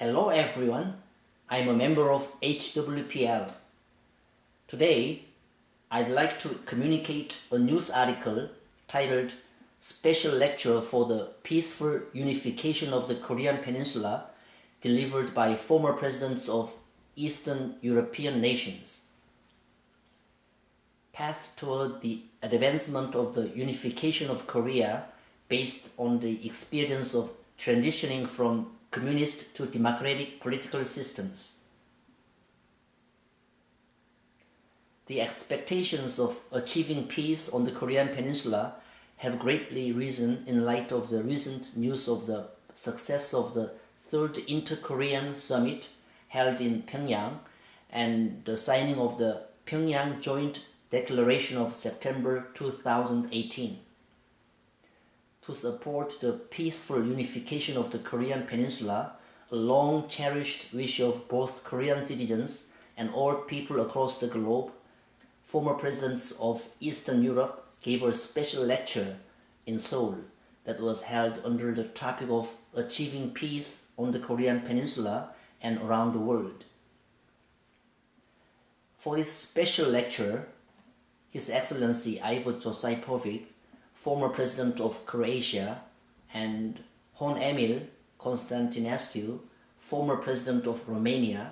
Hello everyone, I'm a member of HWPL. Today, I'd like to communicate a news article titled Special Lecture for the Peaceful Unification of the Korean Peninsula delivered by former presidents of Eastern European nations. Path toward the advancement of the unification of Korea based on the experience of transitioning from communist to democratic political systems. The expectations of achieving peace on the Korean Peninsula have greatly risen in light of the recent news of the success of the Third Inter-Korean Summit held in Pyongyang and the signing of the Pyongyang Joint Declaration of September 2018. To support the peaceful unification of the Korean Peninsula, a long-cherished wish of both Korean citizens and all people across the globe, former presidents of Eastern Europe gave a special lecture in Seoul that was held under the topic of achieving peace on the Korean Peninsula and around the world. For this special lecture, His Excellency Ivo Josipovic, former president of Croatia, and Hon Emil Constantinescu, former president of Romania,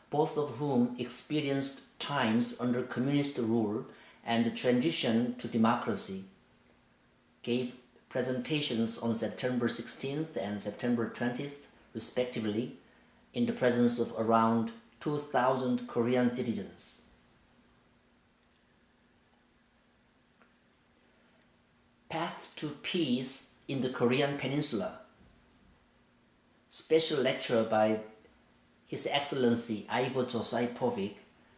both of whom experienced times under communist rule and the transition to democracy, gave presentations on September 16th and September 20th, respectively, in the presence of around 2,000 Korean citizens. Path to Peace in the Korean Peninsula. Special lecture by His Excellency Ivo Josipovic,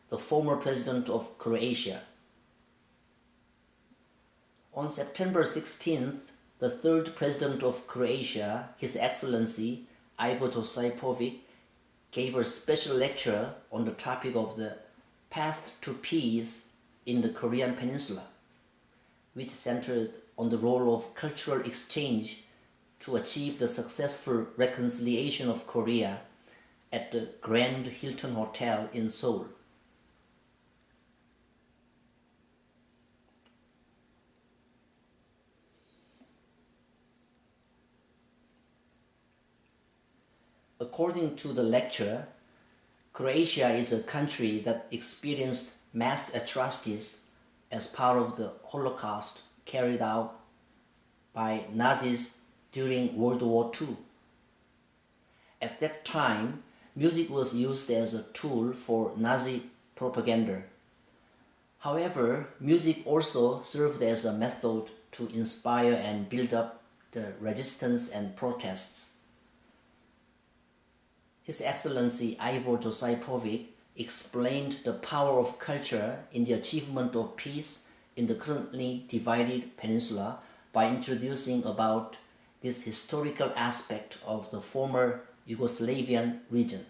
the former president of Croatia. On September 16th, the third president of Croatia, His Excellency Ivo Josipovic, gave a special lecture on the topic of the Path to Peace in the Korean Peninsula, which centered on the role of cultural exchange to achieve the successful reconciliation of Korea at the Grand Hilton Hotel in Seoul. According to the lecture, Croatia is a country that experienced mass atrocities as part of the Holocaust carried out by Nazis during World War II. At that time, music was used as a tool for Nazi propaganda. However, music also served as a method to inspire and build up the resistance and protests. His Excellency Ivo Josipovic explained the power of culture in the achievement of peace in the currently divided peninsula by introducing about this historical aspect of the former Yugoslavian region.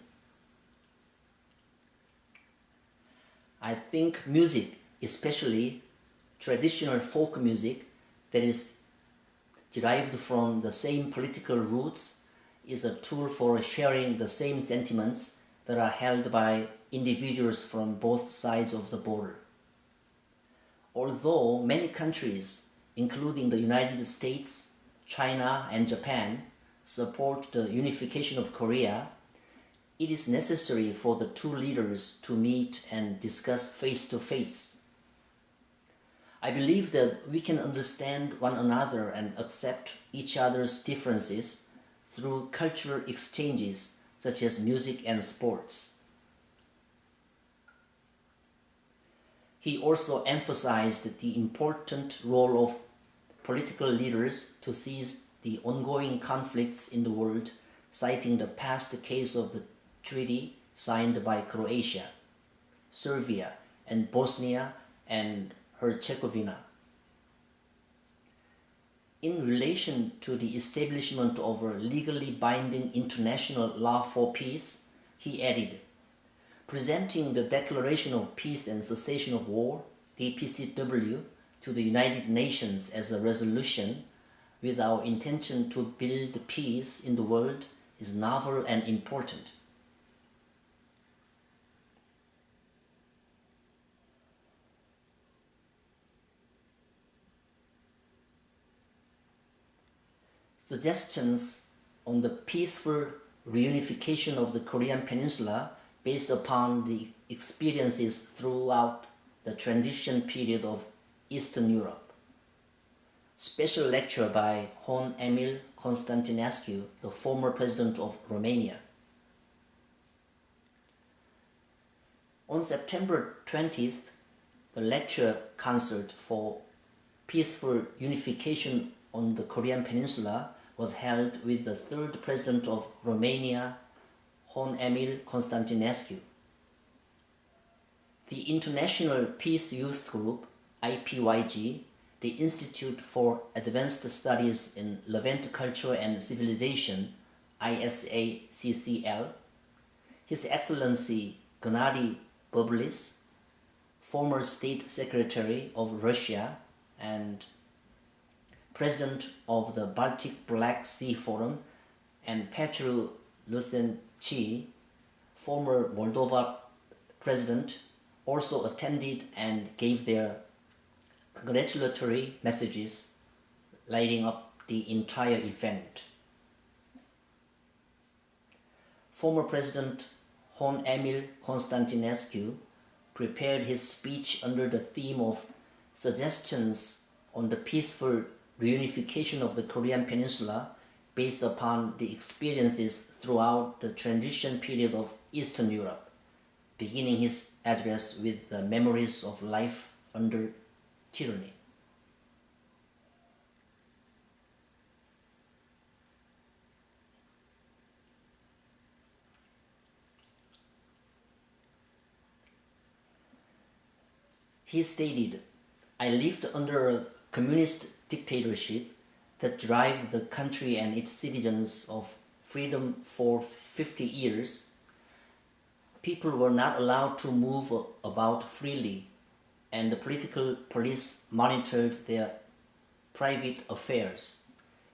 I think music, especially traditional folk music that is derived from the same political roots, is a tool for sharing the same sentiments that are held by individuals from both sides of the border. Although many countries, including the United States, China, and Japan, support the unification of Korea, it is necessary for the two leaders to meet and discuss face-to-face. I believe that we can understand one another and accept each other's differences through cultural exchanges such as music and sports. He also emphasized the important role of political leaders to seize the ongoing conflicts in the world, citing the past case of the treaty signed by Croatia, Serbia, and Bosnia and Herzegovina. In relation to the establishment of a legally binding international law for peace, he added, presenting the Declaration of Peace and Cessation of War, DPCW, to the United Nations as a resolution with our intention to build peace in the world is novel and important. Suggestions on the peaceful reunification of the Korean Peninsula based upon the experiences throughout the transition period of Eastern Europe. Special lecture by Hon Emil Constantinescu, the former president of Romania. On September 20th, the lecture concert for peaceful unification on the Korean Peninsula was held with the third president of Romania, Hon Emil Constantinescu. The International Peace Youth Group, IPYG, the Institute for Advanced Studies in Levant Culture and Civilization, ISACCL, His Excellency Gennady Boblis, former State Secretary of Russia and President of the Baltic Black Sea Forum, and Petru Lucenci, former Moldova President, also attended and gave their congratulatory messages, lighting up the entire event. Former President Hon Emil Constantinescu prepared his speech under the theme of suggestions on the peaceful reunification of the Korean Peninsula based upon the experiences throughout the transition period of Eastern Europe, beginning his address with the memories of life under tyranny. He stated, "I lived under a communist dictatorship that drive the country and its citizens of freedom for 50 years. People were not allowed to move about freely, and the political police monitored their private affairs,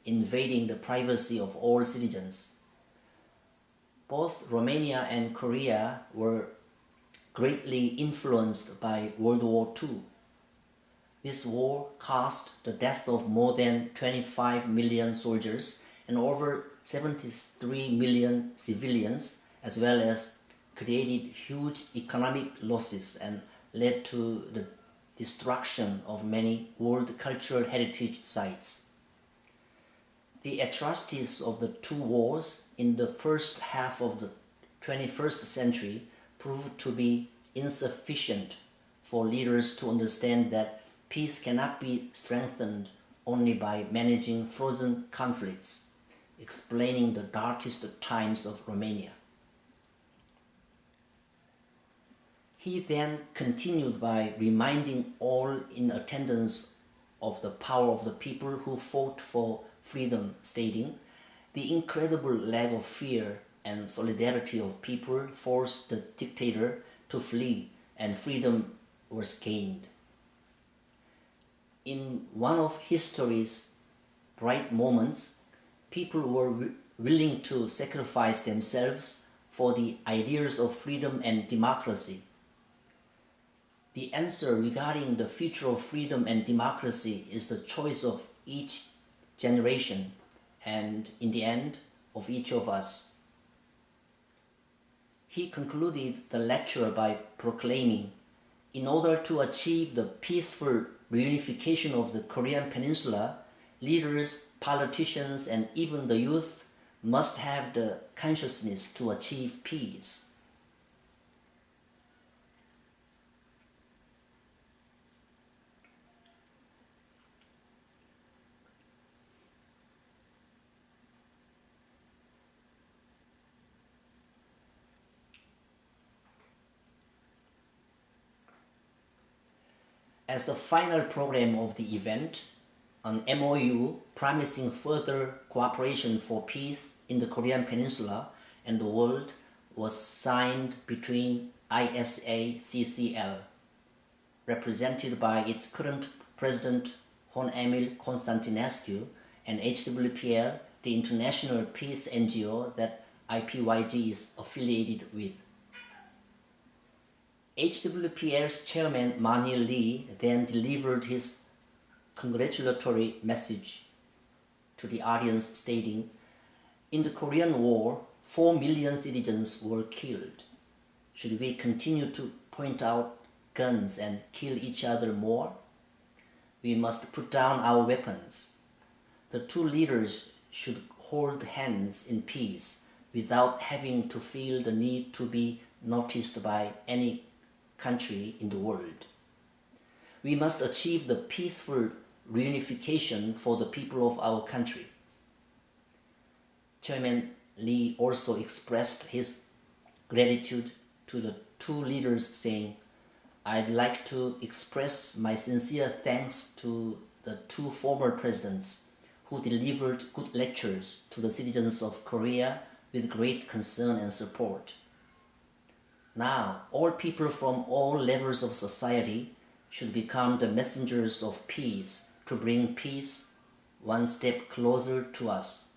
invading the privacy of all citizens. Both Romania and Korea were greatly influenced by World War II. This war caused the death of more than 25 million soldiers and over 73 million civilians, as well as created huge economic losses and led to the destruction of many world cultural heritage sites. The atrocities of the two wars in the first half of the 21st century proved to be insufficient for leaders to understand that peace cannot be strengthened only by managing frozen conflicts, explaining the darkest times of Romania." He then continued by reminding all in attendance of the power of the people who fought for freedom, stating, "The incredible lack of fear and solidarity of people forced the dictator to flee, and freedom was gained." In one of history's bright moments, people were willing to sacrifice themselves for the ideas of freedom and democracy. The answer regarding the future of freedom and democracy is the choice of each generation and, in the end, of each of us. He concluded the lecture by proclaiming, "In order to achieve the peaceful reunification of the Korean Peninsula, leaders, politicians, and even the youth must have the consciousness to achieve peace." As the final program of the event, an MOU promising further cooperation for peace in the Korean Peninsula and the world was signed between ISACCL, represented by its current president Hon Emil Constantinescu, and HWPL, the international peace NGO that IPYG is affiliated with. HWPL's chairman Mani Lee then delivered his congratulatory message to the audience stating, "In the Korean War, 4 million citizens were killed. Should we continue to point out guns and kill each other more? We must put down our weapons. The two leaders should hold hands in peace without having to feel the need to be noticed by any country in the world. We must achieve the peaceful reunification for the people of our country." Chairman Lee also expressed his gratitude to the two leaders, saying, "I'd like to express my sincere thanks to the two former presidents who delivered good lectures to the citizens of Korea with great concern and support. Now, all people from all levels of society should become the messengers of peace to bring peace one step closer to us.